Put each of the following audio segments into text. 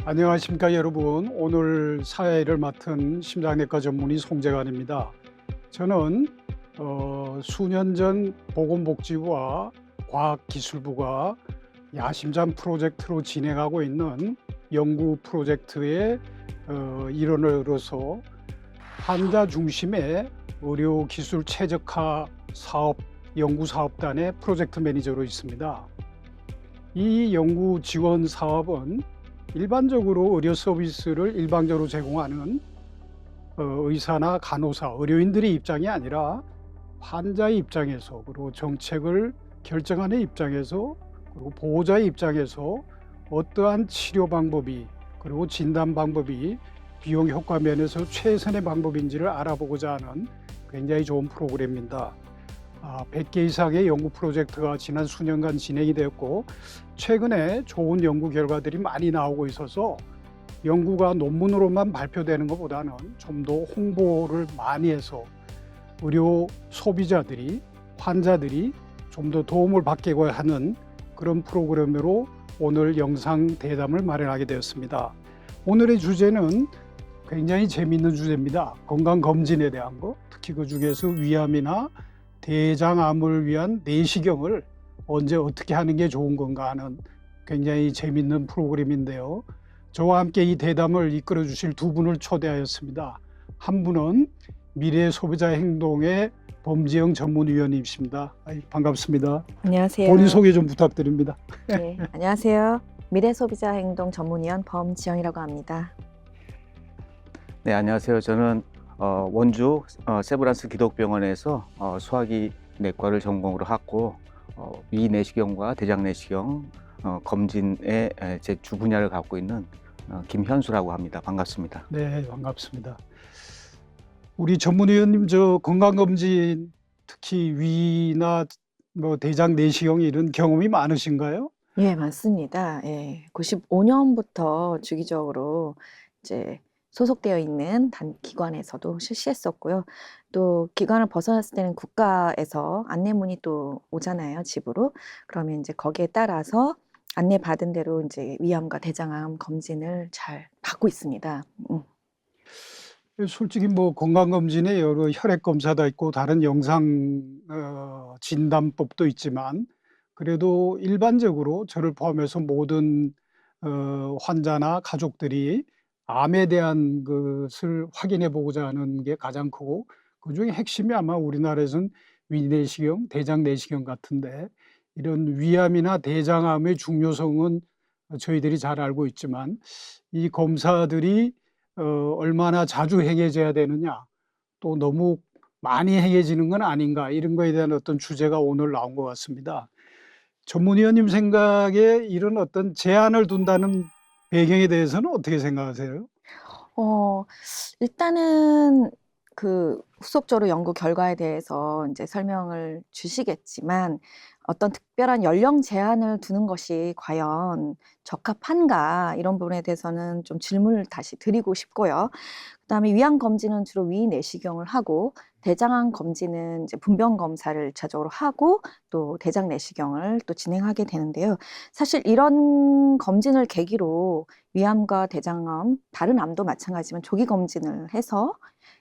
안녕하십니까 여러분. 오늘 사회를 맡은 심장내과 전문의 송재관입니다. 저는 수년 전 보건복지부와 과학기술부가 야심장 프로젝트로 진행하고 있는 연구 프로젝트의 일원으로서 환자 중심의 의료기술 최적화 사업 연구사업단의 프로젝트 매니저로 있습니다. 이 연구 지원 사업은 일반적으로 의료 서비스를 일방적으로 제공하는 의사나 간호사, 의료인들의 입장이 아니라 환자의 입장에서, 그리고 정책을 결정하는 입장에서, 그리고 보호자의 입장에서 어떠한 치료 방법이, 그리고 진단 방법이 비용 효과 면에서 최선의 방법인지를 알아보고자 하는 굉장히 좋은 프로그램입니다. 100개 이상의 연구 프로젝트가 지난 수년간 진행이 되었고, 최근에 좋은 연구 결과들이 많이 나오고 있어서 연구가 논문으로만 발표되는 것보다는 좀 더 홍보를 많이 해서 의료 소비자들이, 환자들이 좀 더 도움을 받게 하는 그런 프로그램으로 오늘 영상 대담을 마련하게 되었습니다. 오늘의 주제는 굉장히 재미있는 주제입니다. 건강검진에 대한 거, 특히 그 중에서 위암이나 대장암을 위한 내시경을 언제 어떻게 하는 게 좋은 건가 하는 굉장히 재밌는 프로그램인데요. 저와 함께 이 대담을 이끌어 주실 두 분을 초대하였습니다. 한 분은 미래소비자행동의 범지영 전문위원님이십니다. 반갑습니다. 안녕하세요. 본인 소개 좀 부탁드립니다. 네, 안녕하세요. 미래소비자행동 전문위원 범지영이라고 합니다. 네, 안녕하세요. 저는 원주 세브란스 기독병원에서 소화기 내과를 전공으로 하고 위 내시경과 대장 내시경 검진의 제 주 분야를 갖고 있는 김현수라고 합니다. 반갑습니다. 네, 반갑습니다. 우리 전문위원님, 저 건강검진 특히 위나 대장 내시경 이런 경험이 많으신가요? 예, 맞습니다. 예, 95년부터 주기적으로 이제 소속되어 있는 기관에서도 실시했었고요. 또 기관을 벗어났을 때는 국가에서 안내문이 또 오잖아요, 집으로. 그러면 이제 거기에 따라서 안내받은 대로 이제 위암과 대장암 검진을 잘 받고 있습니다. 솔직히 건강검진에 여러 혈액 검사도 있고 다른 영상 진단법도 있지만, 그래도 일반적으로 저를 포함해서 모든 환자나 가족들이 암에 대한 것을 확인해 보고자 하는 게 가장 크고, 그중에 핵심이 아마 우리나라에서는 위내시경, 대장 내시경 같은데, 이런 위암이나 대장암의 중요성은 저희들이 잘 알고 있지만, 이 검사들이 얼마나 자주 행해져야 되느냐, 또 너무 많이 행해지는 건 아닌가, 이런 거에 대한 어떤 주제가 오늘 나온 것 같습니다. 전문위원님 생각에 이런 어떤 제한을 둔다는 배경에 대해서는 어떻게 생각하세요? 어, 일단은 그 후속적으로 연구 결과에 대해서 이제 설명을 주시겠지만 어떤 특별한 연령 제한을 두는 것이 과연 적합한가 이런 부분에 대해서는 좀 질문을 다시 드리고 싶고요. 그다음에 위암 검진은 주로 위 내시경을 하고 대장암 검진은 이제 분변 검사를 일차적으로 하고 또 대장 내시경을 또 진행하게 되는데요. 사실 이런 검진을 계기로 위암과 대장암, 다른 암도 마찬가지지만 조기 검진을 해서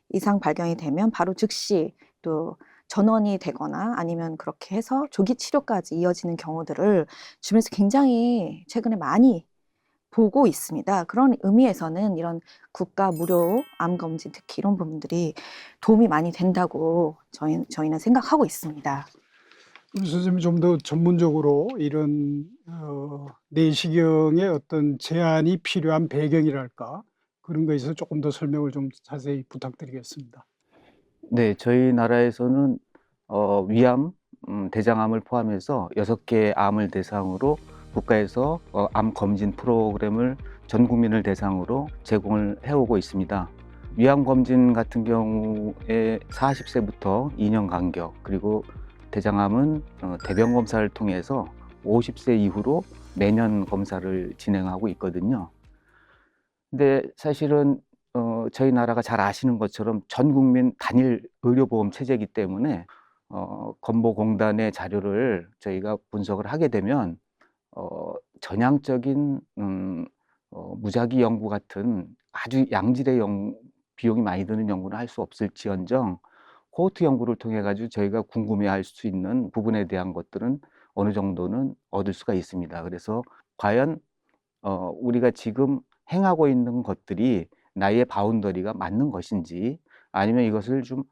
이상 발견이 되면 바로 즉시 또 전원이 되거나 아니면 그렇게 해서 조기 치료까지 이어지는 경우들을 주변에서 굉장히 최근에 많이 보고 있습니다. 그런 의미에서는 이런 국가 무료 암 검진 특히 이런 부분들이 도움이 많이 된다고 저희는 생각하고 있습니다. 선생님이 좀 더 전문적으로 이런 내시경의 어떤 제한이 필요한 배경이랄까, 그런 거에서 조금 더 설명을 좀 자세히 부탁드리겠습니다. 네, 저희 나라에서는 위암, 대장암을 포함해서 6개 암을 대상으로 국가에서 암 검진 프로그램을 전 국민을 대상으로 제공을 해오고 있습니다. 위암 검진 같은 경우에 40세부터 2년 간격, 그리고 대장암은 대변 검사를 통해서 50세 이후로 매년 검사를 진행하고 있거든요. 근데 사실은 저희 나라가 잘 아시는 것처럼 전 국민 단일 의료보험 체제이기 때문에 건보공단의 자료를 저희가 분석을 하게 되면 전향적인 무작위 연구 같은 아주 양질의 비용이 많이 드는 연구는 할 수 없을지언정 코호트 연구를 통해 가지고 저희가 궁금해할 수 있는 부분에 대한 것들은 어느 정도는 얻을 수가 있습니다. 그래서 과연 우리가 지금 행하고 있는 것들이 나의 바운더리가 맞는 것인지 아니면 이것을 좀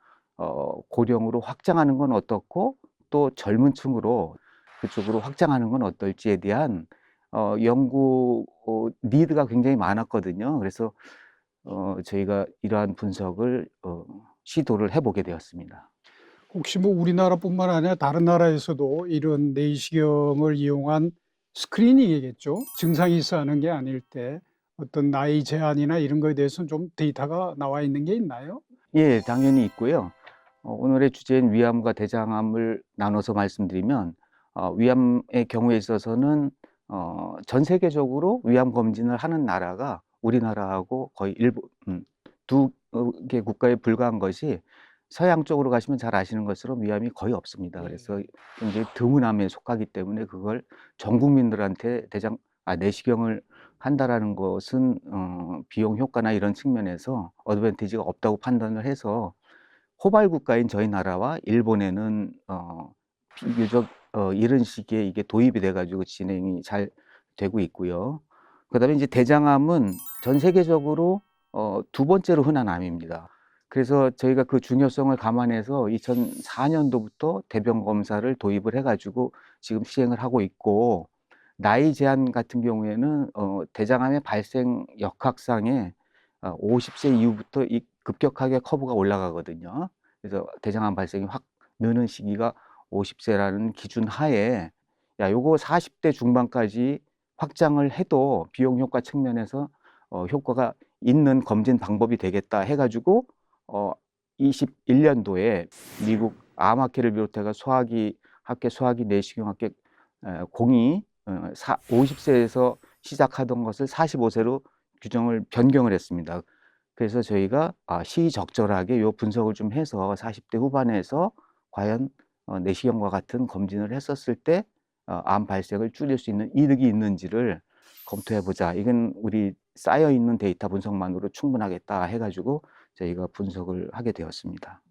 고령으로 확장하는 건 어떻고 또 젊은 층으로 그쪽으로 확장하는 건 어떨지에 대한 연구 니드가 굉장히 많았거든요. 그래서 저희가 이러한 분석을 시도를 해보게 되었습니다. 혹시 뭐 우리나라뿐만 아니라 다른 나라에서도 이런 내시경을 이용한 스크리닝이겠죠. 증상이 있어 하는 게 아닐 때 어떤 나이 제한이나 이런 거에 대해서는 좀 데이터가 나와 있는 게 있나요? 예, 당연히 있고요. 오늘의 주제인 위암과 대장암을 나눠서 말씀드리면 위암의 경우에 있어서는 전 세계적으로 위암 검진을 하는 나라가 우리나라하고 거의 두 개 국가에 불과한 것이 서양 쪽으로 가시면 잘 아시는 것처럼 위암이 거의 없습니다. 네. 그래서 굉장히 드문 암에 속하기 때문에 그걸 전 국민들한테 내시경을 한다라는 것은 비용 효과나 이런 측면에서 어드밴티지가 없다고 판단을 해서 호발 국가인 저희 나라와 일본에는 비교적 이른 시기에 이게 도입이 돼 가지고 진행이 잘 되고 있고요. 그다음에 이제 대장암은 전 세계적으로 두 번째로 흔한 암입니다. 그래서 저희가 그 중요성을 감안해서 2004년도부터 대변 검사를 도입을 해 가지고 지금 시행을 하고 있고 나이 제한 같은 경우에는 대장암의 발생 역학상에 50세 이후부터 이 급격하게 커브가 올라가거든요. 그래서 대장암 발생이 확 느는 시기가 50세라는 기준 하에 요거 40대 중반까지 확장을 해도 비용 효과 측면에서 효과가 있는 검진 방법이 되겠다 해 가지고 21년도에 미국 암학회를 비롯해서 소화기 내시경학회 공이 50세에서 시작하던 것을 45세로 규정을 변경을 했습니다. 그래서 저희가 시적절하게 요 분석을 좀 해서 40대 후반에서 과연 내시경과 같은 검진을 했었을 때 암 발생을 줄일 수 있는 이득이 있는지를 검토해 보자. 이건 우리 쌓여 있는 데이터 분석만으로 충분하겠다 해 가지고 저희가 분석을 하게 되었습니다.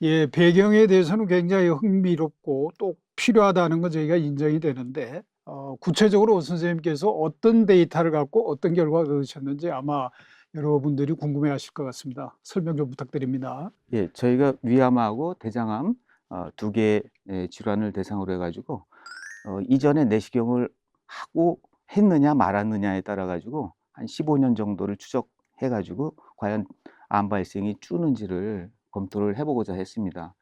예, 배경에 대해서는 굉장히 흥미롭고 또 필요하다는 건 저희가 인정이 되는데 구체적으로 오 선생님께서 어떤 데이터를 갖고 어떤 결과를 얻으셨는지 아마 여러분들이 궁금해하실 것 같습니다. 설명 좀 부탁드립니다. 예, 저희가 위암하고 대장암 두 개의 질환을 대상으로 해 가지고 이전에 내시경을 하고 했느냐 말았느냐에 따라 가지고 한 15년 정도를 추적해 가지고 과연 암 발생이 줄는지를 검토를 해 보고자 했습니다.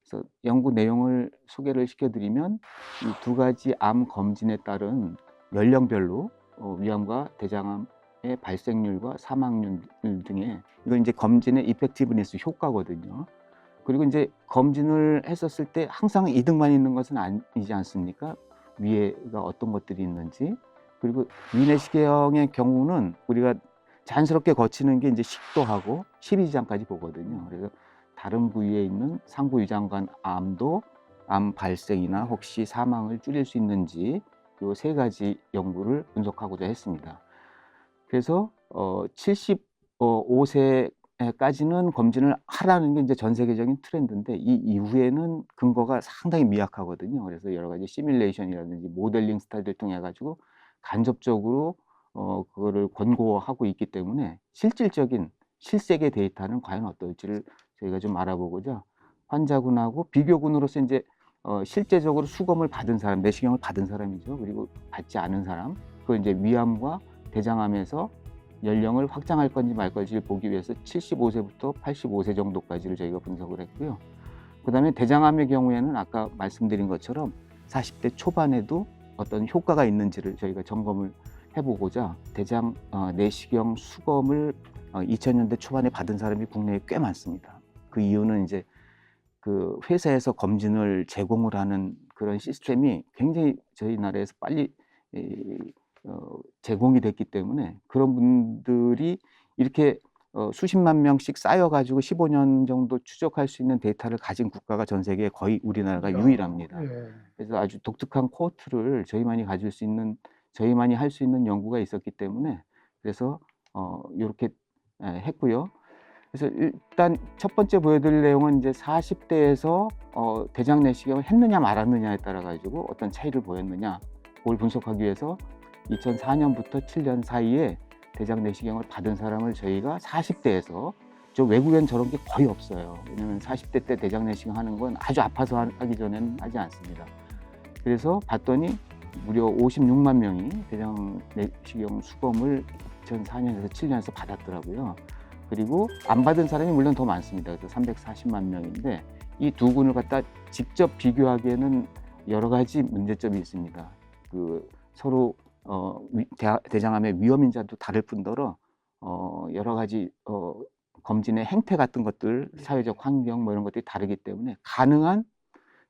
그래서 연구 내용을 소개를 시켜 드리면 이 두 가지 암 검진에 따른 연령별로 위암과 대장암의 발생률과 사망률 등의 이건 이제 검진의 이펙티브니스 효과거든요. 그리고 이제 검진을 했었을 때 항상 이득만 있는 것은 아니지 않습니까? 위에가 어떤 것들이 있는지. 그리고 위내시경의 경우는 우리가 자연스럽게 거치는 게 이제 식도하고 십이지장까지 보거든요. 그래서 다른 부위에 있는 상부위장관 암도 암 발생이나 혹시 사망을 줄일 수 있는지 요 세 가지 연구를 분석하고자 했습니다. 그래서 75세까지는 검진을 하라는 게 이제 전 세계적인 트렌드인데 이 이후에는 근거가 상당히 미약하거든요. 그래서 여러 가지 시뮬레이션이라든지 모델링 스타디를 통해 가지고 간접적으로 그거를 권고하고 있기 때문에 실질적인 실생의 데이터는 과연 어떨지를 저희가 좀 알아보고자 환자군하고 비교군으로서 이제 실제적으로 수검을 받은 사람, 내시경을 받은 사람이죠. 그리고 받지 않은 사람, 그걸 이제 위암과 대장암에서 연령을 확장할 건지 말 건지를 보기 위해서 75세부터 85세 정도까지를 저희가 분석을 했고요. 그다음에 대장암의 경우에는 아까 말씀드린 것처럼 40대 초반에도 어떤 효과가 있는지를 저희가 점검을 해보고자 대장 내시경 수검을 2000년대 초반에 받은 사람이 국내에 꽤 많습니다. 그 이유는 이제 그 회사에서 검진을 제공을 하는 그런 시스템이 굉장히 저희 나라에서 빨리 제공이 됐기 때문에 그런 분들이 이렇게 수십만 명씩 쌓여가지고 15년 정도 추적할 수 있는 데이터를 가진 국가가 전 세계에 거의 우리나라가 유일합니다. 예. 그래서 아주 독특한 코호트를 저희만이 할 수 있는 연구가 있었기 때문에 그래서 요렇게 했고요. 그래서 일단 첫 번째 보여드릴 내용은 이제 40대에서 대장 내시경을 했느냐 말았느냐에 따라 가지고 어떤 차이를 보였느냐, 그걸 분석하기 위해서 2004년부터 7년 사이에 대장 내시경을 받은 사람을 저희가 40대에서, 저 외국엔 저런 게 거의 없어요. 왜냐면 40대 때 대장 내시경 하는 건 아주 아파서 하기 전에는 하지 않습니다. 그래서 봤더니 무려 56만 명이 대장 내시경 수검을 2004년에서 7년에서 받았더라고요. 그리고 안 받은 사람이 물론 더 많습니다. 그래서 340만 명인데 이 두 군을 갖다 직접 비교하기에는 여러 가지 문제점이 있습니다. 그 서로 대장암의 위험 인자도 다를 뿐더러 여러 가지 검진의 행태 같은 것들, 사회적 환경 뭐 이런 것들이 다르기 때문에 가능한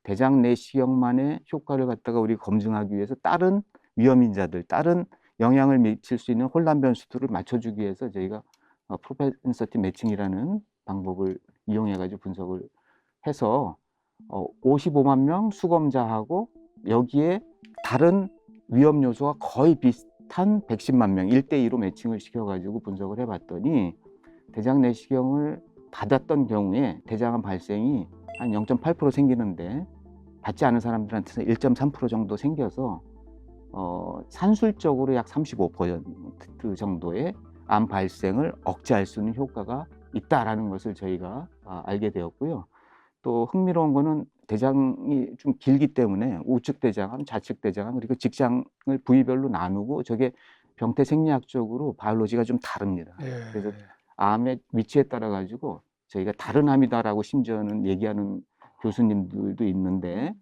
대장 내시경만의 효과를 갖다가 우리 검증하기 위해서 다른 위험 인자들, 다른 영향을 미칠 수 있는 혼란 변수들을 맞춰주기 위해서 저희가 프로펜서티 매칭이라는 방법을 이용해 가지고 분석을 해서 55만 명 수검자하고 여기에 다른 위험 요소가 거의 비슷한 110만 명 1대2로 매칭을 시켜가지고 분석을 해봤더니 대장 내시경을 받았던 경우에 대장암 발생이 한 0.8% 생기는데 받지 않은 사람들한테는 1.3% 정도 생겨서 산술적으로 약 35% 정도의 암 발생을 억제할 수 있는 효과가 있다라는 것을 저희가 알게 되었고요. 또 흥미로운 거는 대장이 좀 길기 때문에 우측 대장암, 좌측 대장암, 그리고 직장을 부위별로 나누고 저게 병태 생리학적으로 바이올로지가 좀 다릅니다. 그래서 예. 암의 위치에 따라 가지고 저희가 다른 암이다라고 심지어는 얘기하는 교수님들도 있는데,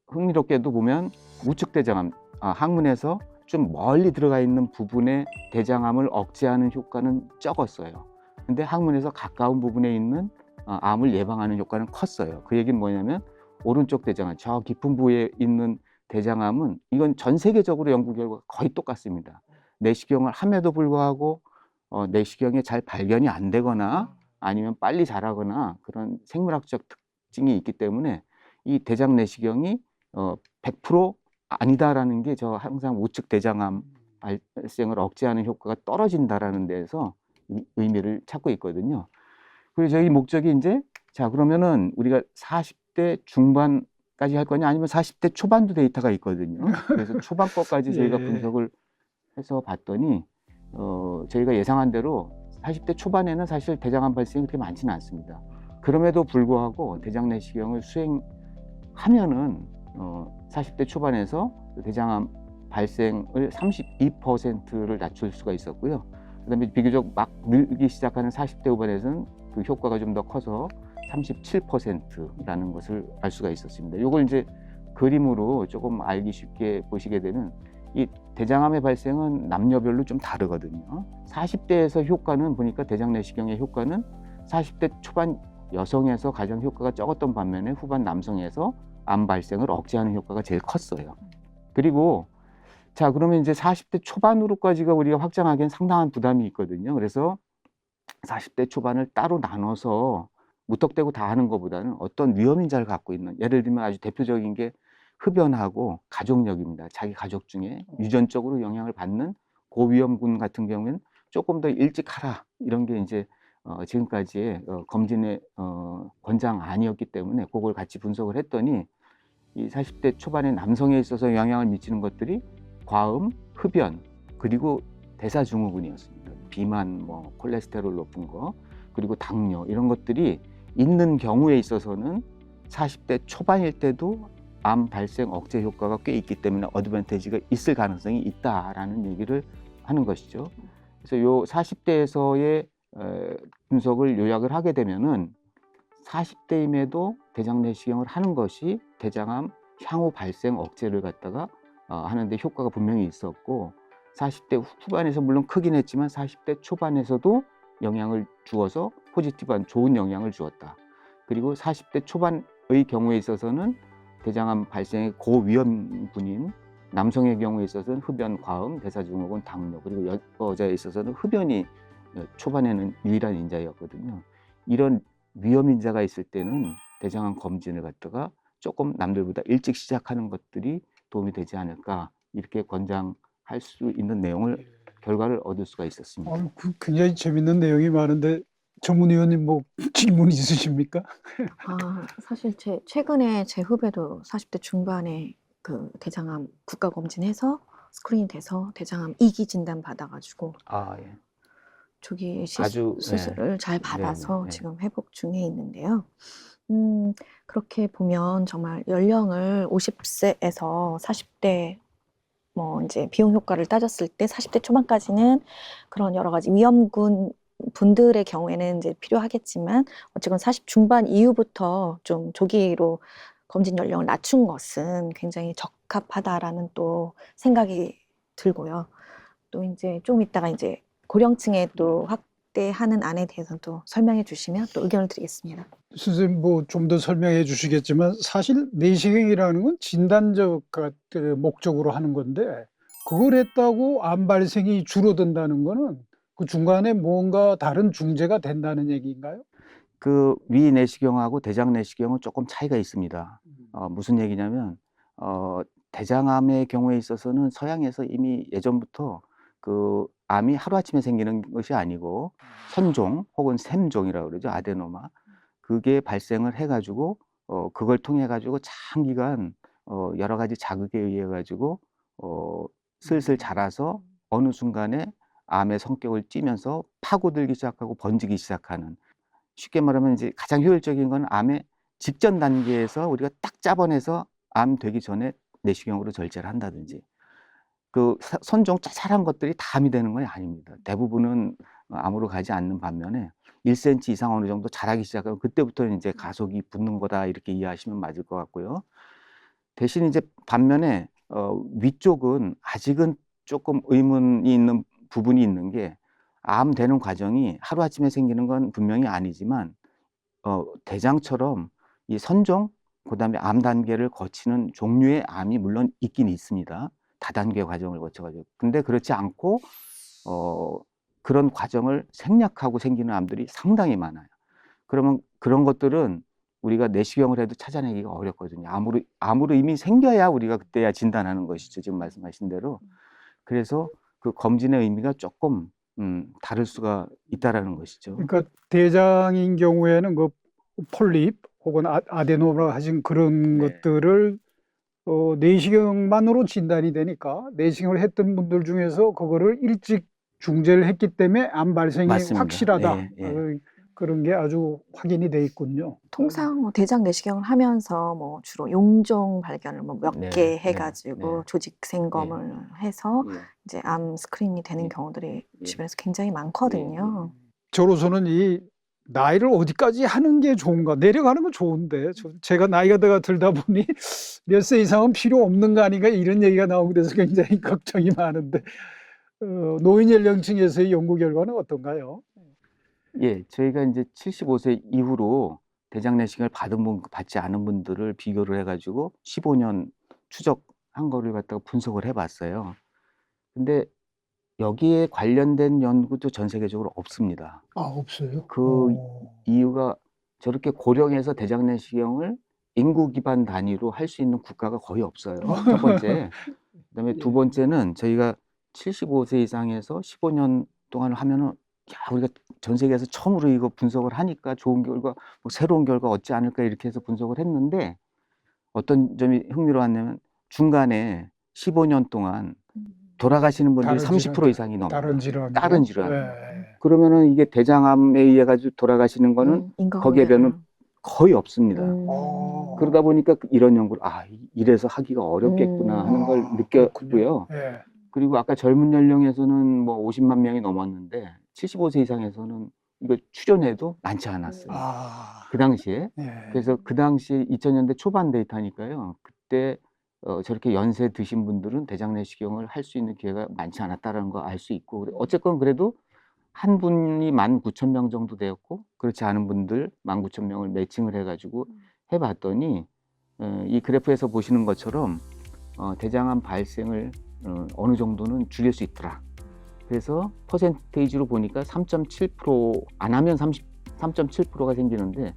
흥미롭게도 보면 우측 대장암, 학문에서 좀 멀리 들어가 있는 부분에 대장암을 억제하는 효과는 적었어요. 근데 학문에서 가까운 부분에 있는 암을 예방하는 효과는 컸어요. 그 얘기는 뭐냐면 오른쪽 대장암, 저 깊은 부위에 있는 대장암은 이건 전 세계적으로 연구 결과가 거의 똑같습니다. 내시경을 함에도 불구하고 내시경에 잘 발견이 안 되거나 아니면 빨리 자라거나 그런 생물학적 특징이 있기 때문에 이 대장 내시경이 100% 아니다라는 게 저 항상 우측 대장암 발생을 억제하는 효과가 떨어진다라는 데에서 의미를 찾고 있거든요. 그리고 저희 목적이 이제, 자 그러면은 우리가 40대 중반까지 할 거냐 아니면 40대 초반도 데이터가 있거든요. 그래서 초반 거까지 저희가 예. 분석을 해서 봤더니 저희가 예상한 대로 40대 초반에는 사실 대장암 발생이 그렇게 많지는 않습니다. 그럼에도 불구하고 대장 내시경을 수행하면은 40대 초반에서 대장암 발생을 32%를 낮출 수가 있었고요. 그다음에 비교적 막 늘기 시작하는 40대 후반에서는 그 효과가 좀 더 커서 37%라는 것을 알 수가 있었습니다. 이걸 이제 그림으로 조금 알기 쉽게 보시게 되면 이 대장암의 발생은 남녀별로 좀 다르거든요. 40대에서 효과는 보니까 대장 내시경의 효과는 40대 초반 여성에서 가장 효과가 적었던 반면에 후반 남성에서 암 발생을 억제하는 효과가 제일 컸어요. 그리고 자 그러면 이제 40대 초반으로까지가 우리가 확장하기엔 상당한 부담이 있거든요. 그래서 40대 초반을 따로 나눠서 무턱대고 다 하는 것보다는 어떤 위험 인자를 갖고 있는, 예를 들면 아주 대표적인 게 흡연하고 가족력입니다. 자기 가족 중에 유전적으로 영향을 받는 고위험군 같은 경우에는 조금 더 일찍 하라, 이런 게 이제 지금까지의 검진의 권장 아니었기 때문에 그걸 같이 분석을 했더니 이 40대 초반의 남성에 있어서 영향을 미치는 것들이 과음, 흡연, 그리고 대사증후군이었습니다. 비만, 뭐 콜레스테롤 높은 거, 그리고 당뇨, 이런 것들이 있는 경우에 있어서는 40대 초반일 때도 암 발생 억제 효과가 꽤 있기 때문에 어드밴티지가 있을 가능성이 있다라는 얘기를 하는 것이죠. 그래서 요 40대에서의 분석을 요약을 하게 되면은 40대임에도 대장 내시경을 하는 것이 대장암 향후 발생 억제를 갖다가 하는데 효과가 분명히 있었고, 40대 후반에서 물론 크긴 했지만 40대 초반에서도 영향을 주어서 포지티브한 좋은 영향을 주었다. 그리고 40대 초반의 경우에 있어서는 대장암 발생의 고위험군인 남성의 경우에 있어서는 흡연, 과음, 대사증후군, 당뇨, 그리고 여자에 있어서는 흡연이 초반에는 유일한 인자였거든요. 이런 위험 인자가 있을 때는 대장암 검진을 갖다가 조금 남들보다 일찍 시작하는 것들이 도움이 되지 않을까, 이렇게 권장할 수 있는 내용을 결과를 얻을 수가 있었습니다. 굉장히 재밌는 내용이 많은데 전문 의원님 뭐 질문 있으십니까? 사실 최근에 제 후배도 40대 중반에 그 대장암 국가 검진해서 스크린이 돼서 대장암 2기 진단 받아가지고 예. 조기 아주, 수술을 잘 받아서 네. 지금 회복 중에 있는데요. 그렇게 보면 정말 연령을 50세에서 40대 뭐 이제 비용 효과를 따졌을 때 40대 초반까지는 그런 여러 가지 위험군 분들의 경우에는 이제 필요하겠지만 어쨌건 40 중반 이후부터 좀 조기로 검진 연령을 낮춘 것은 굉장히 적합하다라는 또 생각이 들고요. 또 이제 좀 이따가 이제 고령층에 또 확대하는 안에 대해서도 설명해 주시면 또 의견을 드리겠습니다. 선생님 뭐 좀 더 설명해 주시겠지만 사실 내시경이라는 건 진단적 목적으로 하는 건데 그걸 했다고 암 발생이 줄어든다는 거는 그 중간에 뭔가 다른 중재가 된다는 얘기인가요? 그 위 내시경하고 대장 내시경은 조금 차이가 있습니다. 무슨 얘기냐면 대장암의 경우에 있어서는 서양에서 이미 예전부터 그 암이 하루아침에 생기는 것이 아니고 선종 혹은 샘종이라고 그러죠. 아데노마. 그게 발생을 해 가지고 그걸 통해 가지고 장기간 여러 가지 자극에 의해 가지고 슬슬 자라서 어느 순간에 암의 성격을 띠면서 파고들기 시작하고 번지기 시작하는, 쉽게 말하면 이제 가장 효율적인 건 암의 직전 단계에서 우리가 딱 잡아내서 암 되기 전에 내시경으로 절제를 한다든지, 그 선종 짜잘한 것들이 다 암이 되는 건 아닙니다. 대부분은 암으로 가지 않는 반면에 1cm 이상 어느 정도 자라기 시작하면 그때부터 이제 가속이 붙는 거다, 이렇게 이해하시면 맞을 것 같고요. 대신 이제 반면에 위쪽은 아직은 조금 의문이 있는 부분이 있는 게, 암 되는 과정이 하루아침에 생기는 건 분명히 아니지만 대장처럼 이 선종 그다음에 암 단계를 거치는 종류의 암이 물론 있긴 있습니다. 다단계 과정을 거쳐가지고. 근데 그렇지 않고 그런 과정을 생략하고 생기는 암들이 상당히 많아요. 그러면 그런 것들은 우리가 내시경을 해도 찾아내기가 어렵거든요. 암으로 이미 생겨야 우리가 그때야 진단하는 것이죠. 지금 말씀하신 대로. 그래서 그 검진의 의미가 조금 다를 수가 있다라는 것이죠. 그러니까 대장인 경우에는 그 폴립 혹은 아데노마 하신 그런 네. 것들을 내시경만으로 진단이 되니까 내시경을 했던 분들 중에서 그거를 일찍 중재를 했기 때문에 암 발생이 맞습니다. 확실하다. 예. 그런 게 아주 확인이 돼 있군요. 통상 뭐 대장 내시경을 하면서 뭐 주로 용종 발견을 뭐 몇 네, 개 네, 해가지고 네. 조직 생검을 해서 예. 이제 암 스크린이 되는 예. 경우들이 예. 주변에서 굉장히 많거든요. 저로서는 이 나이를 어디까지 하는 게 좋은가, 내려가는 건 좋은데 제가 나이가 들다 보니 몇 세 이상은 필요 없는 거 아닌가 이런 얘기가 나오고 그래서 굉장히 걱정이 많은데 노인 연령층에서의 연구 결과는 어떤가요? 예, 저희가 이제 75세 이후로 대장 내시경을 받지 않은 분들을 비교를 해가지고 15년 추적한 거를 갖다가 분석을 해봤어요. 근데 여기에 관련된 연구도 전 세계적으로 없습니다. 없어요? 그 이유가 저렇게 고령에서 대장 내시경을 인구 기반 단위로 할 수 있는 국가가 거의 없어요. 첫 번째. 그다음에 두 번째는 저희가 75세 이상에서 15년 동안 하면은 우리가 전 세계에서 처음으로 이거 분석을 하니까 좋은 결과, 뭐 새로운 결과 얻지 않을까 이렇게 해서 분석을 했는데, 어떤 점이 흥미로웠냐면 중간에 15년 동안 돌아가시는 분들이 30% 이상이 넘어요. 다른 질환. 다른 질환. 그러면은 이게 대장암에 의해 가지고 돌아가시는 거는 거기에 비하면 거의 없습니다. 그러다 보니까 이런 연구를 이래서 하기가 어렵겠구나 하는 걸 느꼈고요. 그리고 아까 젊은 연령에서는 뭐 50만 명이 넘었는데 75세 이상에서는 이거 추존해도 많지 않았어요. 그 당시에. 그래서 그 당시 2000년대 초반 데이터니까요. 그때 저렇게 연세 드신 분들은 대장 내시경을 할 수 있는 기회가 많지 않았다라는 거 알 수 있고, 어쨌건 그래도 한 분이 19,000명 정도 되었고, 그렇지 않은 분들 19,000명을 매칭을 해가지고 해봤더니 이 그래프에서 보시는 것처럼 대장암 발생을 어느 정도는 줄일 수 있더라. 그래서 퍼센테이지로 보니까 3.7%, 안 하면 3.7%가 생기는데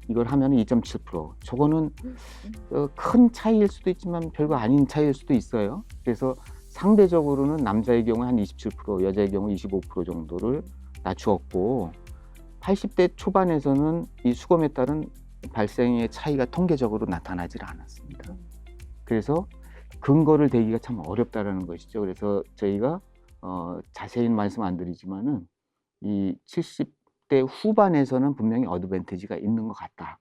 이걸 하면 2.7%. 저거는 큰 차이일 수도 있지만 별거 아닌 차이일 수도 있어요. 그래서 상대적으로는 남자의 경우 한 27%, 여자의 경우 25% 정도를 낮추었고 80대 초반에서는 이 수검에 따른 발생의 차이가 통계적으로 나타나질 않았습니다. 그래서 근거를 대기가 참 어렵다라는 것이죠. 그래서 저희가 자세히 말씀 안 드리지만은 이 70대 후반에서는 분명히 어드밴티지가 있는 것 같다.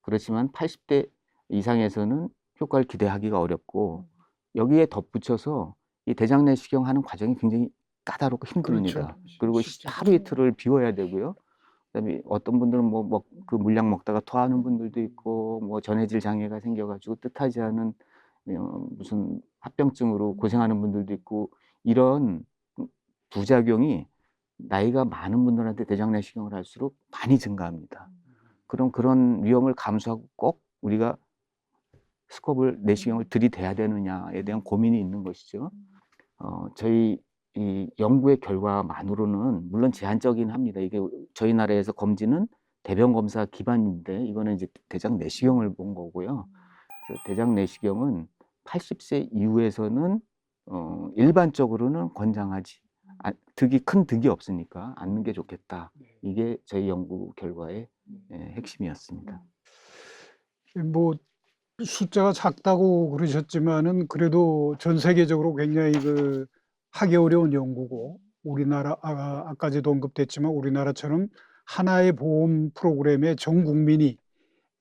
그렇지만 80대 이상에서는 효과를 기대하기가 어렵고 여기에 덧붙여서 이 대장 내시경 하는 과정이 굉장히 까다롭고 힘듭니다. 그렇죠. 그리고 실제로. 하루 이틀을 비워야 되고요. 그다음에 어떤 분들은 그 물약 먹다가 토하는 분들도 있고 뭐 전해질 장애가 생겨가지고 뜻하지 않은 무슨 합병증으로 고생하는 분들도 있고 이런 부작용이 나이가 많은 분들한테 대장 내시경을 할수록 많이 증가합니다. 그럼 그런 위험을 감수하고 꼭 우리가 스코프를 내시경을 들이대야 되느냐에 대한 고민이 있는 것이죠. 저희 이 연구의 결과만으로는 물론 제한적이긴 합니다. 이게 저희 나라에서 검진은 대변 검사 기반인데 이거는 이제 대장 내시경을 본 거고요. 그래서 대장 내시경은 80세 이후에서는 일반적으로는 권장하지 큰 득이 없으니까 않는 게 좋겠다. 이게 저희 연구 결과의 핵심이었습니다. 뭐 숫자가 작다고 그러셨지만은 그래도 전 세계적으로 굉장히 하기 어려운 연구고 우리나라 아까도 언급됐지만 우리나라처럼 하나의 보험 프로그램에 전 국민이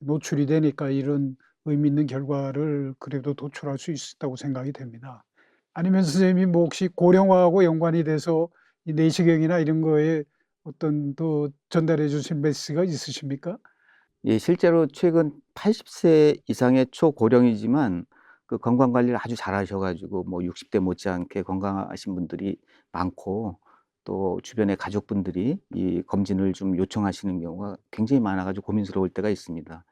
노출이 되니까 이런 의미 있는 결과를 그래도 도출할 수 있었다고 생각이 됩니다. 아니면 선생님이 뭐 혹시 고령화하고 연관이 돼서 이 내시경이나 이런 거에 어떤 또 전달해 주실 메시지가 있으십니까? 예, 실제로 최근 80세 이상의 초고령이지만 그 건강 관리를 아주 잘하셔 가지고 뭐 60대 못지않게 건강하신 분들이 많고 또 주변의 가족분들이 이 검진을 좀 요청하시는 경우가 굉장히 많아 가지고 고민스러울 때가 있습니다.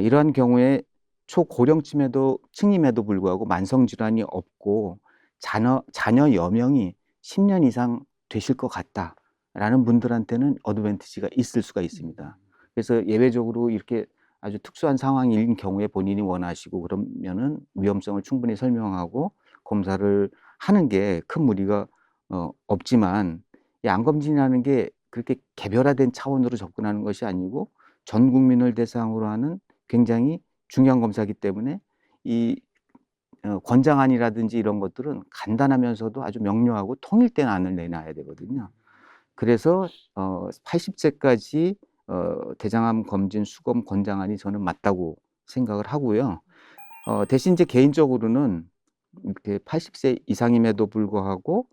이러한 경우에 초고령쯤에도 층임에도 불구하고 만성 질환이 없고 자녀 여명이 10년 이상 되실 것 같다라는 분들한테는 어드밴티지가 있을 수가 있습니다. 그래서 예외적으로 이렇게 아주 특수한 상황인 경우에 본인이 원하시고 그러면은 위험성을 충분히 설명하고 검사를 하는 게 큰 무리가 없지만 이 암검진이라는 게 그렇게 개별화된 차원으로 접근하는 것이 아니고 전 국민을 대상으로 하는 굉장히 중요한 검사이기 때문에 이 권장안이라든지 이런 것들은 간단하면서도 아주 명료하고 통일된 안을 내놔야 되거든요. 그래서 80세까지 대장암 검진 수검 권장안이 저는 맞다고 생각을 하고요. 대신 이제 개인적으로는 이렇게 80세 이상임에도 불구하고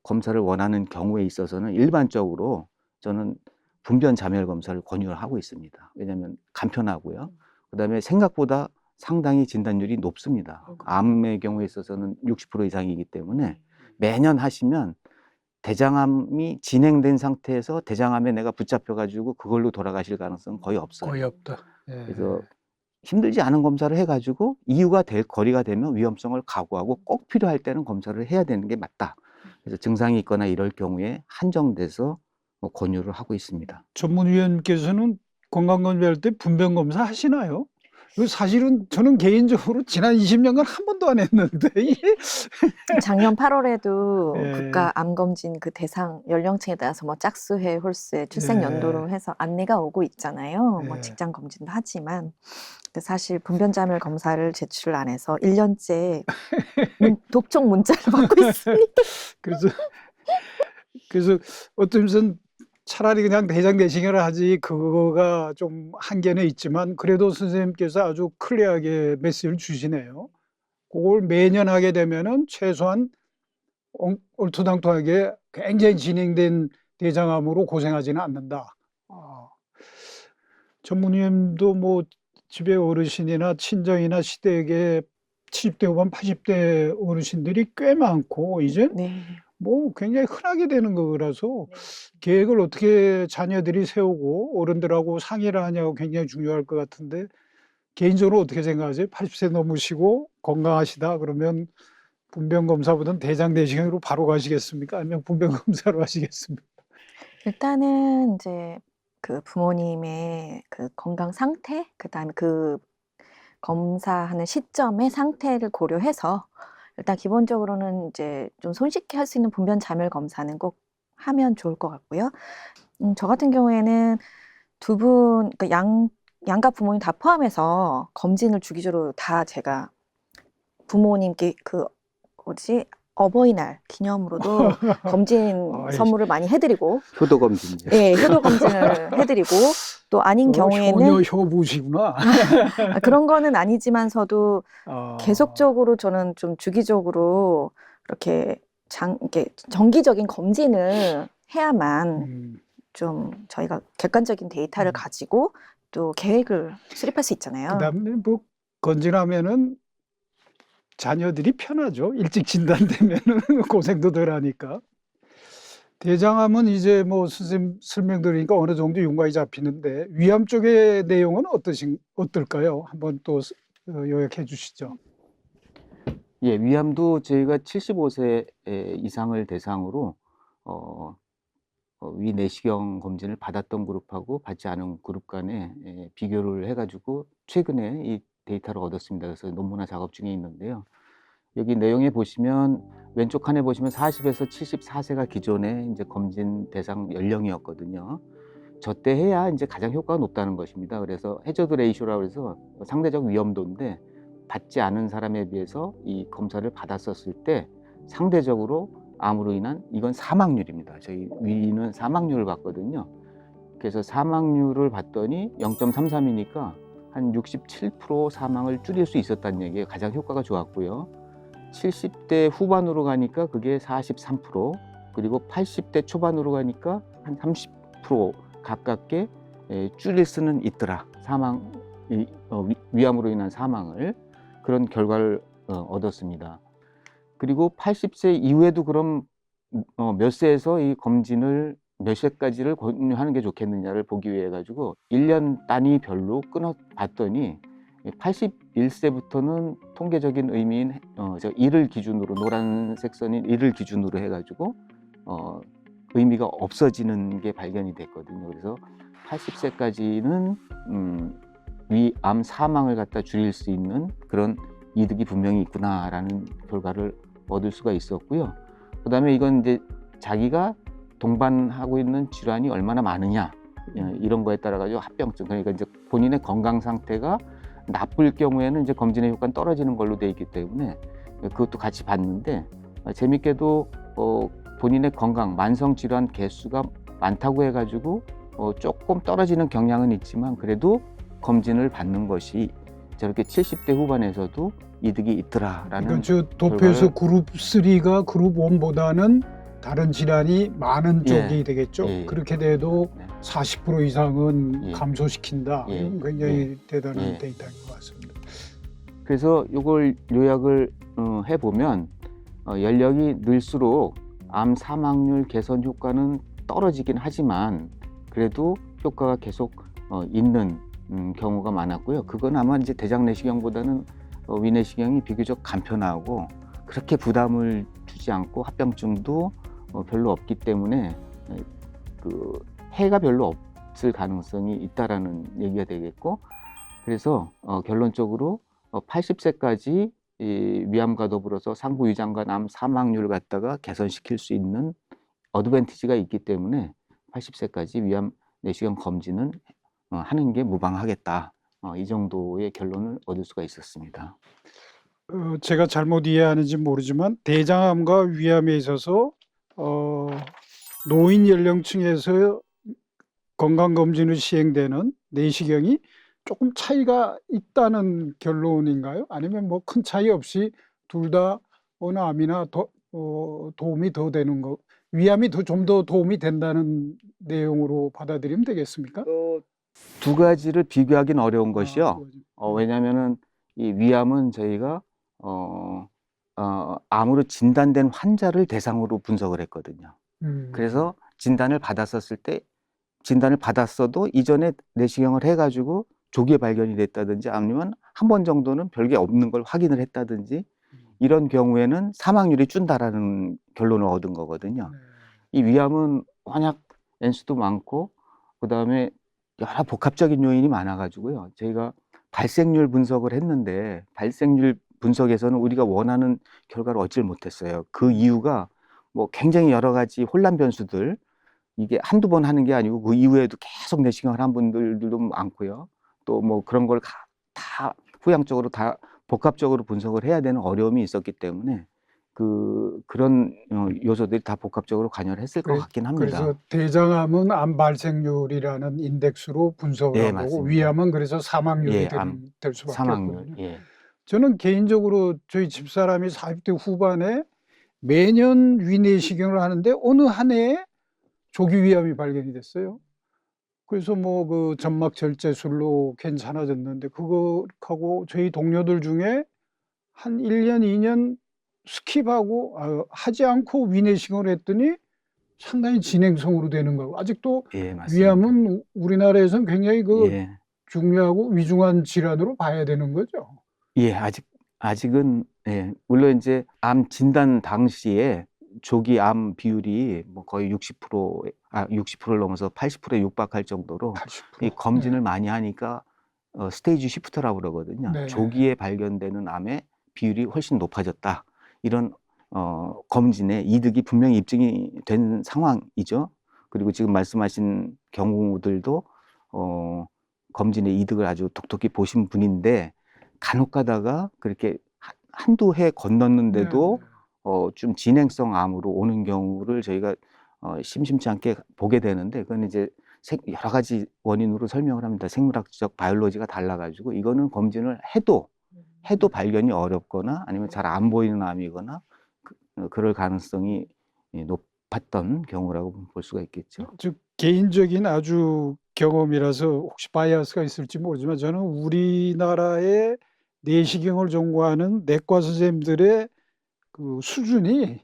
검사를 원하는 경우에 있어서는 일반적으로 저는 분변 자멸 검사를 권유를 하고 있습니다. 왜냐하면 간편하고요. 그다음에 생각보다 상당히 진단율이 높습니다. 암의 경우에 있어서는 60% 이상이기 때문에 매년 하시면 대장암이 진행된 상태에서 대장암에 내가 붙잡혀 가지고 그걸로 돌아가실 가능성은 거의 없어요. 거의 없다. 예. 그래서 힘들지 않은 검사를 해 가지고 이유가 될 거리가 되면 위험성을 각오하고 꼭 필요할 때는 검사를 해야 되는 게 맞다. 그래서 증상이 있거나 이럴 경우에 한정돼서 권유를 하고 있습니다. 전문위원께서는 건강검진할 때 분변 검사 하시나요? 사실은 저는 개인적으로 지난 20년간 한 번도 안 했는데 이게 작년 8월에도 예. 국가 암검진 그 대상 연령층에 따라서 뭐 짝수회, 홀수회, 출생 연도로 해서 안내가 오고 있잖아요. 뭐 예. 직장 검진도 하지만 근데 사실 분변자멸 검사를 제출 안 해서 1년째 독촉 문자를 받고 있습니다. 그래서 어떤 면은 차라리 그냥 대장 내시경을 하지 그거가 좀 한계는 있지만 그래도 선생님께서 아주 클리어하게 메시지를 주시네요. 그걸 매년 하게 되면은 최소한 얼토당토하게 굉장히 진행된 대장암으로 고생하지는 않는다. 전문의님도 뭐 집에 어르신이나 친정이나 시댁에 70대 후반 80대 어르신들이 꽤 많고 이제 네. 뭐 굉장히 흔하게 되는 거라서 계획을 어떻게 자녀들이 세우고 어른들하고 상의를 하냐고 굉장히 중요할 것 같은데 개인적으로 어떻게 생각하세요? 80세 넘으시고 건강하시다 그러면 분변 검사보다는 대장 내시경으로 바로 가시겠습니까? 아니면 분변 검사로 하시겠습니까? 일단은 이제 그 부모님의 그 건강 상태, 그다음에 그 검사하는 시점의 상태를 고려해서 일단 기본적으로는 이제 좀 손쉽게 할 수 있는 분변 자멸 검사는 꼭 하면 좋을 것 같고요. 저 같은 경우에는 두 분, 그러니까 양가 부모님 다 포함해서 검진을 주기적으로 다 제가 부모님께 그 뭐지 어버이날 기념으로도 검진 아이, 선물을 많이 해드리고, 효도 검진이요. 예, 효도 검진을 해드리고, 또 아닌 경우에는 효녀 효부시구나. 그런 거는 아니지만서도 아, 계속적으로 저는 좀 주기적으로 이렇게 이렇게 정기적인 검진을 해야만 음, 좀 저희가 객관적인 데이터를 가지고 또 계획을 수립할 수 있잖아요. 그다음에 뭐 건진하면은 자녀들이 편하죠. 일찍 진단되면은 고생도 덜 하니까. 대장암은 이제 뭐 선생님 설명드리니까 어느 정도 윤곽이 잡히는데 위암 쪽의 내용은 어떨까요? 한번 또 요약해 주시죠. 예, 위암도 저희가 75세 이상을 대상으로 위 내시경 검진을 받았던 그룹하고 받지 않은 그룹 간에 비교를 해가지고 최근에 이 데이터를 얻었습니다. 그래서 논문화 작업 중에 있는데요. 여기 내용에 보시면 왼쪽 칸에 보시면 40에서 74세가 기존의 이제 검진 대상 연령이었거든요. 저때 해야 이제 가장 효과가 높다는 것입니다. 그래서 해저드 레이쇼라고 해서 상대적 위험도인데 받지 않은 사람에 비해서 이 검사를 받았었을 때 상대적으로 암으로 인한 이건 사망률입니다. 저희 위는 사망률을 봤거든요. 그래서 사망률을 봤더니 0.33이니까 한 67% 사망을 줄일 수 있었다는 얘기에 가장 효과가 좋았고요. 70대 후반으로 가니까 그게 43%, 그리고 80대 초반으로 가니까 한 30% 가깝게 줄일 수는 있더라. 위암으로 인한 사망을, 그런 결과를 얻었습니다. 그리고 80세 이후에도 그럼 몇 세에서 이 검진을 몇 세까지를 권유하는 게 좋겠느냐를 보기 위해 가지고 1년 단위별로 끊어 봤더니 81세부터는 통계적인 의미인 저 1을 기준으로, 노란색 선인 1을 기준으로 해가지고 의미가 없어지는 게 발견이 됐거든요. 그래서 80세까지는 위암 사망을 갖다 줄일 수 있는 그런 이득이 분명히 있구나라는 결과를 얻을 수가 있었고요. 그다음에 이건 이제 자기가 동반하고 있는 질환이 얼마나 많으냐 이런 거에 따라 가지고 합병증, 그러니까 이제 본인의 건강 상태가 나쁠 경우에는 이제 검진의 효과는 떨어지는 걸로 돼 있기 때문에 그것도 같이 봤는데, 재밌게도 본인의 건강, 만성 질환 개수가 많다고 해가지고 조금 떨어지는 경향은 있지만 그래도 검진을 받는 것이 저렇게 70대 후반에서도 이득이 있더라라는. 이건 저 도표에서 그룹 3가 그룹 1보다는 다른 질환이 많은 쪽이 되겠죠. 예. 그렇게 돼도 네. 40% 이상은 예. 감소시킨다. 예. 이건 굉장히 대단한 예. 데이터인 것 같습니다. 그래서 이걸 요약을 해보면 연령이 늘수록 암 사망률 개선 효과는 떨어지긴 하지만 그래도 효과가 계속 있는 경우가 많았고요. 그건 아마 이제 대장 내시경보다는 위 내시경이 비교적 간편하고 그렇게 부담을 주지 않고 합병증도 별로 없기 때문에 그 해가 별로 없을 가능성이 있다라는 얘기가 되겠고, 그래서 결론적으로 80세까지 이 위암과 더불어서 상부 위장관 암 사망률을 갖다가 개선시킬 수 있는 어드밴티지가 있기 때문에 80세까지 위암 내시경 검진은 하는 게 무방하겠다. 이 정도의 결론을 얻을 수가 있었습니다. 제가 잘못 이해하는지 모르지만 대장암과 위암에 있어서 노인 연령층에서 건강검진을 시행되는 내시경이 조금 차이가 있다는 결론인가요? 아니면 뭐 큰 차이 없이 둘 다 어느 암이나 도움이 더 되는 거, 위암이 좀 더 도움이 된다는 내용으로 받아들이면 되겠습니까? 두 가지를 비교하기는 어려운 것이요. 그거죠. 왜냐하면은 이 위암은 저희가 암으로 진단된 환자를 대상으로 분석을 했거든요. 그래서 진단을 받았었을 때, 진단을 받았어도 이전에 내시경을 해가지고 조기에 발견이 됐다든지 아니면 한 번 정도는 별게 없는 걸 확인을 했다든지 이런 경우에는 사망률이 준다라는 결론을 얻은 거거든요. 이 위암은 워낙 N수도 많고 그다음에 여러 복합적인 요인이 많아가지고요. 저희가 발생률 분석을 했는데 발생률 분석에서는 우리가 원하는 결과를 얻질 못했어요. 그 이유가 뭐 굉장히 여러 가지 혼란 변수들, 이게 한두 번 하는 게 아니고 그 이후에도 계속 내시경을 한 분들도 많고요. 또 뭐 그런 걸 다 후양적으로 다 복합적으로 분석을 해야 되는 어려움이 있었기 때문에 그런 요소들이 다 복합적으로 관여를 했을 것 같긴 합니다. 그래서 대장암은 암 발생률이라는 인덱스로 분석을 네, 한 거고 맞습니다. 위암은 그래서 사망률이 예, 될 수밖에 사망률. 없거든요. 예. 저는 개인적으로 저희 집사람이 40대 후반에 매년 위내시경을 하는데 어느 한 해에 조기 위암이 발견이 됐어요. 그래서 뭐 그 점막 절제술로 괜찮아졌는데 그거하고 저희 동료들 중에 한 1년, 2년 스킵하고 하지 않고 위내시경을 했더니 상당히 진행성으로 되는 거고 아직도 예, 맞습니다. 위암은 우리나라에서는 굉장히 예. 중요하고 위중한 질환으로 봐야 되는 거죠. 예, 아직은 예, 물론 이제 암 진단 당시에 조기 암 비율이 뭐 거의 60%를 넘어서 80%에 육박할 정도로 80%. 이 검진을 많이 하니까 스테이지 시프트라고 그러거든요. 네. 조기에 발견되는 암의 비율이 훨씬 높아졌다. 이런 검진의 이득이 분명히 입증이 된 상황이죠. 그리고 지금 말씀하신 경우들도 검진의 이득을 아주 독특히 보신 분인데 간혹 가다가 그렇게 한두 해 건넜는데도 좀 진행성 암으로 오는 경우를 저희가 심심치 않게 보게 되는데 그건 이제 여러 가지 원인으로 설명을 합니다. 생물학적 바이올로지가 달라가지고 이거는 검진을 해도 발견이 어렵거나 아니면 잘 안 보이는 암이거나 그럴 가능성이 높았던 경우라고 볼 수가 있겠죠. 즉 개인적인 아주 경험이라서 혹시 바이아스가 있을지 모르지만 저는 우리나라의 내시경을 전공하는 내과 선생님들의 그 수준이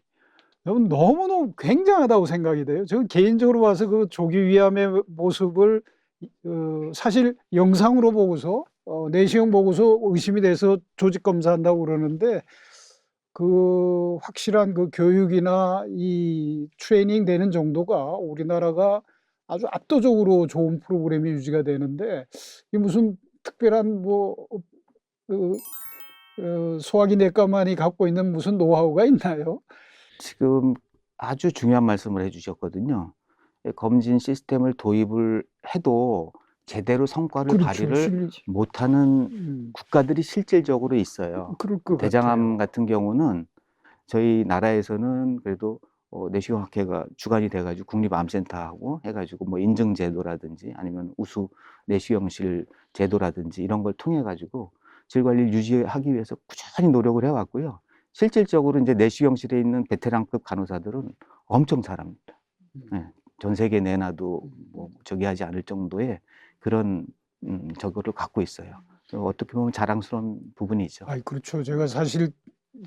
너무너무 굉장하다고 생각이 돼요. 저는 개인적으로 봐서 그 조기 위암의 모습을 사실 영상으로 보고서 내시경 보고서 의심이 돼서 조직 검사한다고 그러는데 그 확실한 그 교육이나 이 트레이닝 되는 정도가 우리나라가 아주 압도적으로 좋은 프로그램이 유지가 되는데 이 무슨 특별한 뭐 소화기 내과만이 갖고 있는 무슨 노하우가 있나요? 지금 아주 중요한 말씀을 해주셨거든요. 검진 시스템을 도입을 해도 제대로 성과를 발휘를 못하는 국가들이 실질적으로 있어요. 그럴 것 대장암 같아요. 같은 경우는 저희 나라에서는 그래도 내시경학회가 주관이 돼가지고 국립암센터하고 해가지고 뭐 인증제도라든지 아니면 우수 내시경실 제도라든지 이런 걸 통해 가지고 질 관리를 유지하기 위해서 꾸준히 노력을 해왔고요. 실질적으로 이제 내시경실에 있는 베테랑급 간호사들은 엄청 잘합니다. 네, 전 세계 내놔도 뭐 저기 하지 않을 정도의 그런 저거를 갖고 있어요. 어떻게 보면 자랑스러운 부분이죠. 아이 그렇죠. 제가 사실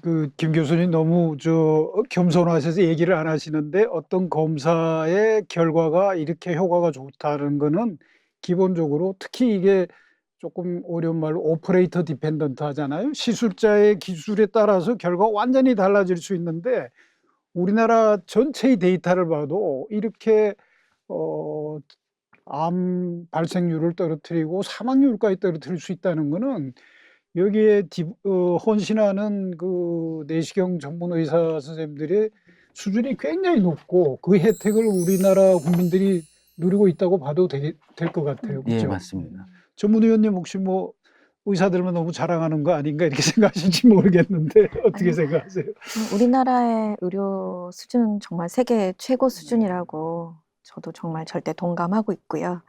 그 김 교수님 너무 겸손하셔서 얘기를 안 하시는데 어떤 검사의 결과가 이렇게 효과가 좋다는 거는 기본적으로 특히 이게 조금 어려운 말로 오퍼레이터 디펜던트 하잖아요. 시술자의 기술에 따라서 결과가 완전히 달라질 수 있는데 우리나라 전체의 데이터를 봐도 이렇게 암 발생률을 떨어뜨리고 사망률까지 떨어뜨릴 수 있다는 거는 여기에 헌신하는 그 내시경 전문 의사 선생님들의 수준이 굉장히 높고 그 혜택을 우리나라 국민들이 누리고 있다고 봐도 될 것 같아요. 예, 그죠? 맞습니다. 전문 의원님 혹시 뭐 의사들만 너무 자랑하는 거 아닌가 이렇게 생각하실지 모르겠는데 어떻게 아니요. 생각하세요? 우리나라의 의료 수준 정말 세계 최고 수준이라고 저도 정말 절대 동감하고 있고요.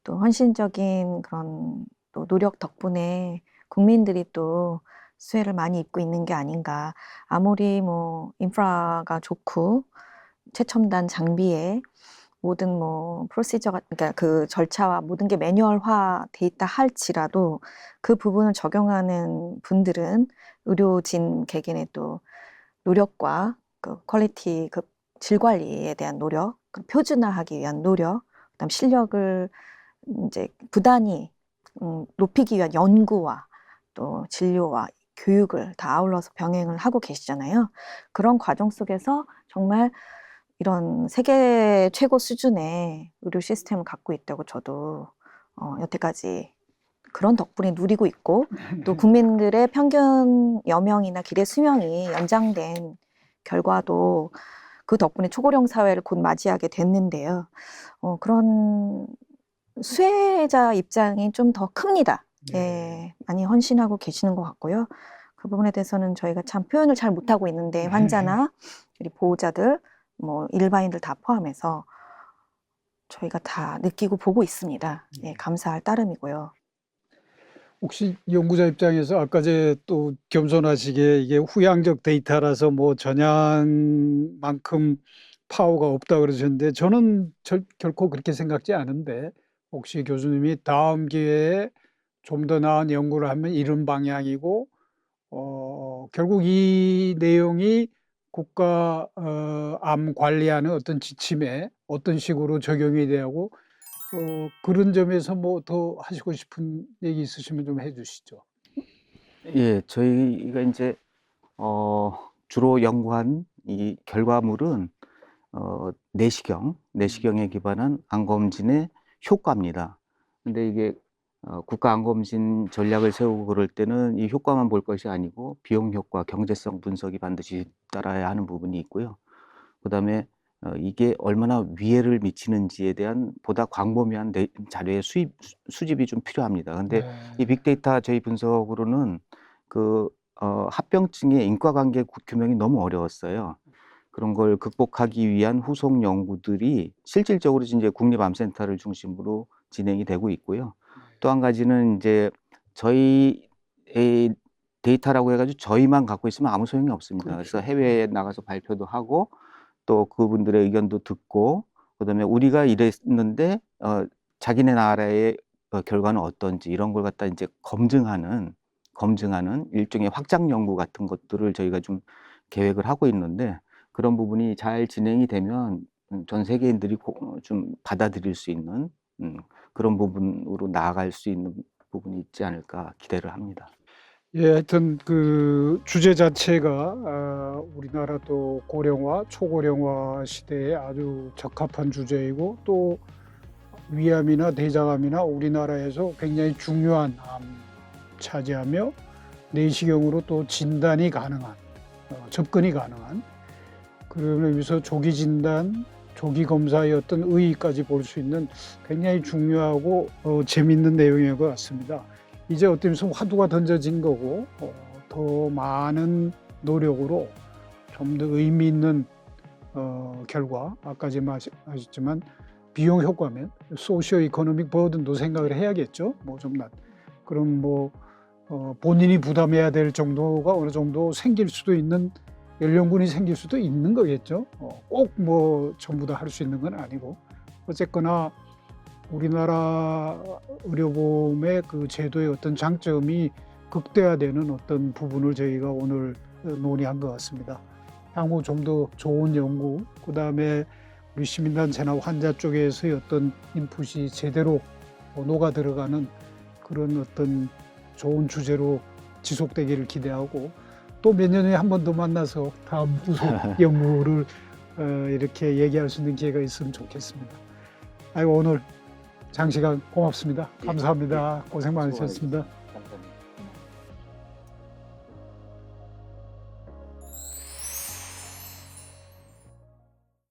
또 헌신적인 그런 또 노력 덕분에 국민들이 또 수혜를 많이 입고 있는 게 아닌가. 아무리 뭐 인프라가 좋고 최첨단 장비에 모든 뭐 프로시저가 그러니까 그 절차와 모든 게 매뉴얼화 돼 있다 할지라도 그 부분을 적용하는 분들은 의료진 개개인의 또 노력과 그 퀄리티 그 질 관리에 대한 노력, 표준화하기 위한 노력, 그다음 실력을 이제 부단히 높이기 위한 연구와 또 진료와 교육을 다 아울러서 병행을 하고 계시잖아요. 그런 과정 속에서 정말 이런 세계 최고 수준의 의료 시스템을 갖고 있다고 저도 여태까지 그런 덕분에 누리고 있고 또 국민들의 평균 여명이나 기대 수명이 연장된 결과도 그 덕분에 초고령 사회를 곧 맞이하게 됐는데요. 그런 수혜자 입장이 좀 더 큽니다. 예, 많이 헌신하고 계시는 것 같고요. 그 부분에 대해서는 저희가 참 표현을 잘 못하고 있는데 환자나 우리 보호자들, 뭐 일반인들 다 포함해서 저희가 다 느끼고 보고 있습니다. 예, 감사할 따름이고요. 혹시 연구자 입장에서 아까 또 겸손하시게 이게 후향적 데이터라서 뭐 전향만큼 파워가 없다 그러셨는데 저는 결코 그렇게 생각지 않은데 혹시 교수님이 다음 기회에 좀 더 나은 연구를 하면 이런 방향이고 결국 이 내용이 국가 암 관리하는 어떤 지침에 어떤 식으로 적용이 되고 그런 점에서 뭐 더 하시고 싶은 얘기 있으시면 좀 해주시죠. 예, 저희가 이제 주로 연구한 이 결과물은 내시경에 기반한 암검진의 효과입니다. 근데 이게 국가 암검진 전략을 세우고 그럴 때는 이 효과만 볼 것이 아니고 비용 효과, 경제성 분석이 반드시 따라야 하는 부분이 있고요. 그다음에 이게 얼마나 위해를 미치는지에 대한 보다 광범위한 자료의 수집이 좀 필요합니다. 근데 이 빅데이터 저희 분석으로는 그 합병증의 인과관계 규명이 너무 어려웠어요. 그런 걸 극복하기 위한 후속 연구들이 실질적으로 이제 국립암센터를 중심으로 진행이 되고 있고요. 또 한 가지는 이제 저희의 데이터라고 해가지고 저희만 갖고 있으면 아무 소용이 없습니다. 그래서 해외에 나가서 발표도 하고 또 그분들의 의견도 듣고 그다음에 우리가 이랬는데 자기네 나라의 결과는 어떤지 이런 걸 갖다 이제 검증하는 일종의 확장 연구 같은 것들을 저희가 좀 계획을 하고 있는데 그런 부분이 잘 진행이 되면 전 세계인들이 좀 받아들일 수 있는 그런 부분으로 나아갈 수 있는 부분이 있지 않을까 기대를 합니다. 예, 하여튼 그 주제 자체가 우리나라도 고령화, 초고령화 시대에 아주 적합한 주제이고 또 위암이나 대장암이나 우리나라에서 굉장히 중요한 암 차지하며 내시경으로 또 진단이 가능한, 접근이 가능한 그런 의미에서 조기 진단, 조기 검사의 어떤 의의까지 볼 수 있는 굉장히 중요하고 재밌는 내용인 것 같습니다. 이제 어떻게 보면 화두가 던져진 거고 더 많은 노력으로 좀 더 의미 있는 결과, 아까 말씀하셨지만 비용 효과면 소시오 이코노믹 버든도 생각을 해야겠죠. 뭐 좀 그럼 뭐 본인이 부담해야 될 정도가 어느 정도 생길 수도 있는 연령군이 생길 수도 있는 거겠죠. 꼭 뭐 전부 다 할 수 있는 건 아니고 어쨌거나 우리나라 의료보험의 그 제도의 어떤 장점이 극대화되는 어떤 부분을 저희가 오늘 논의한 것 같습니다. 향후 좀 더 좋은 연구, 그 다음에 우리 시민단체나 환자 쪽에서의 어떤 인풋이 제대로 녹아 들어가는 그런 어떤 좋은 주제로 지속되기를 기대하고 또 몇 년에 한 번 더 만나서 다음 후속 연구를 이렇게 얘기할 수 있는 기회가 있으면 좋겠습니다. 오늘 장시간 고맙습니다. 감사합니다. 고생 많으셨습니다.